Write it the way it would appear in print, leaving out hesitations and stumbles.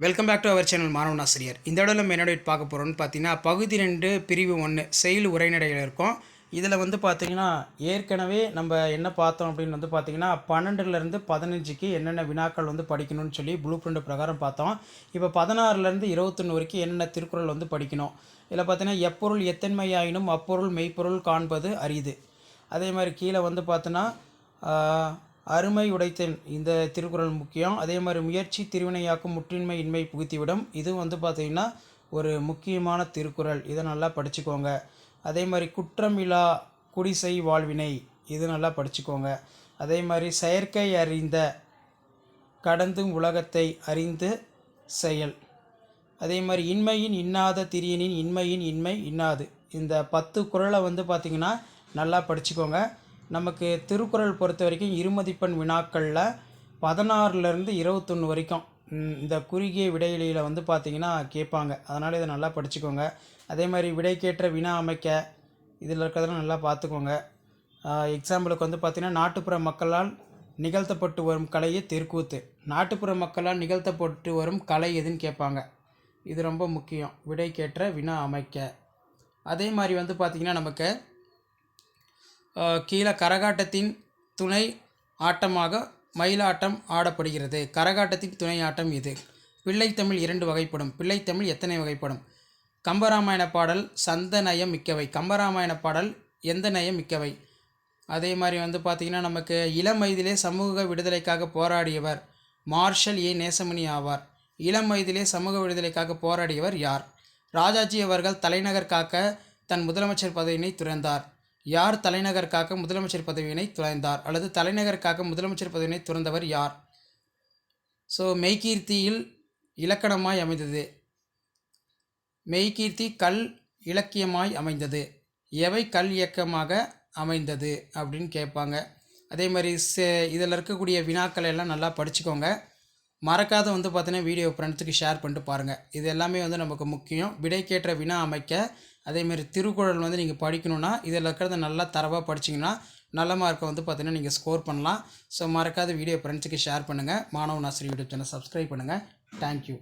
Welcome back to our channel மாணவன் ஆசிரியர். இந்த இடத்துல நம்ம என்னோட பார்க்க போகிறோம்னு பார்த்தீங்கன்னா, பகுதி 2 பிரிவு 1 செயல் உரைநடைகள் இருக்கும். இதில் வந்து பார்த்தீங்கன்னா, ஏற்கனவே நம்ம என்ன பார்த்தோம் அப்படின்னு வந்து பார்த்தீங்கன்னா, 12லேருந்து 15க்கு என்னென்ன வினாக்கள் வந்து படிக்கணும்னு சொல்லி ப்ளூ பிரிண்ட் பிரகாரம் பார்த்தோம். இப்போ 16லேருந்து 21 வரைக்கும் என்னென்ன திருக்குறள் வந்து படிக்கணும். இதில் பார்த்தீங்கன்னா, எப்பொருள் எத்தன்மையாயினும் அப்பொருள் மெய்ப்பொருள் காண்பது அரிது. அதே மாதிரி கீழே வந்து பார்த்தோன்னா அருமை உடைத்தேன் இந்த திருக்குறள் முக்கியம். அதே மாதிரி முயற்சி திருவினையாக்கும் முற்றின்மை இன்மை புகுத்திவிடும். இது வந்து பார்த்திங்கன்னா ஒரு முக்கியமான திருக்குறள். இதை நல்லா படிச்சுக்கோங்க. அதே மாதிரி குற்றமில்லா குடிசை வாழ்வினை இது நல்லா படிச்சுக்கோங்க. அதே மாதிரி செயற்கை அறிந்த கடந்தும் உலகத்தை அறிந்து செயல். அதே மாதிரி இன்மையின் இன்னாத திரியனின் இன்மையின் இன்மை இன்னாது. இந்த 10 குறளை வந்து பார்த்திங்கன்னா நல்லா படிச்சுக்கோங்க. நமக்கு திருக்குறள் பொறுத்த வரைக்கும் இருமதிப்பெண் வினாக்களில் 16லேருந்து 21 வரைக்கும் இந்த குறுகிய விடையிலியில் வந்து பார்த்திங்கன்னா கேட்பாங்க. அதனால் இதை நல்லா படிச்சுக்கோங்க. அதே மாதிரி விடைக்கேற்ற வினா அமைக்க இதில் இருக்கிறதெல்லாம் நல்லா பார்த்துக்கோங்க. எக்ஸாம்பிளுக்கு வந்து பார்த்திங்கன்னா, நாட்டுப்புற மக்களால் நிகழ்த்தப்பட்டு வரும் கலையே தெருக்கூத்து. நாட்டுப்புற மக்களால் நிகழ்த்தப்பட்டு வரும் கலை எதுன்னு கேட்பாங்க. இது ரொம்ப முக்கியம். விடைக்கேற்ற வினா அமைக்க. அதே மாதிரி வந்து பார்த்திங்கன்னா, நமக்கு கீழே கரகாட்டத்தின் துணை ஆட்டமாக மயிலாட்டம் ஆடப்படுகிறது. கரகாட்டத்தின் துணை ஆட்டம் இது. பிள்ளைத்தமிழ் 2 வகைப்படும். பிள்ளைத்தமிழ் எத்தனை வகைப்படும்? கம்பராமாயண பாடல் சந்த நயம் மிக்கவை. கம்பராமாயண பாடல் எந்த நயம் மிக்கவை? அதே மாதிரி வந்து பார்த்திங்கன்னா, நமக்கு இளம் வயதிலே சமூக விடுதலைக்காக போராடியவர் மார்ஷல் ஏ நேசமணி ஆவார். இளம் வயதிலே சமூக விடுதலைக்காக போராடியவர் யார்? ராஜாஜி அவர்கள் தலைநகர் காக்க தன் முதலமைச்சர் பதவியினை துறந்தார். யார் தலைநகர் காக்க முதலமைச்சர் பதவியினை துறந்தார்? அல்லது தலைநகர் காக்க முதலமைச்சர் பதவியினை துறந்தவர் யார்? ஸோ மெய்கீர்த்தியில் இலக்கணமாய் அமைந்தது. மெய்கீர்த்தி கல் இலக்கியமாய் அமைந்தது. எவை கல் இயக்கமாக அமைந்தது அப்படின்னு கேட்பாங்க. அதே மாதிரி இதில் இருக்கக்கூடிய வினாக்களை எல்லாம் நல்லா படிச்சுக்கோங்க. மறக்காத வந்து பார்த்தீங்கன்னா வீடியோ ஃப்ரெண்ட்ஸுக்கு ஷேர் பண்ணிட்டு பாருங்கள். இது எல்லாமே வந்து நமக்கு முக்கியம். விடைக்கேற்ற வினா அமைக்க. அதேமாரி திருக்குறள் வந்து நீங்கள் படிக்கணுன்னா இதில் இருக்கிறத நல்லா தரவாக படிச்சிங்கன்னா நல்ல மார்க்கை வந்து பார்த்தீங்கன்னா நீங்கள் ஸ்கோர் பண்ணலாம். ஸோ மறக்காத வீடியோ ஃப்ரெண்ட்ஸுக்கு ஷேர் பண்ணுங்கள். மாணவன் ஆசிரியர் யூடியூப் சேனல் சப்ஸ்கிரைப் பண்ணுங்கள். தேங்க்யூ.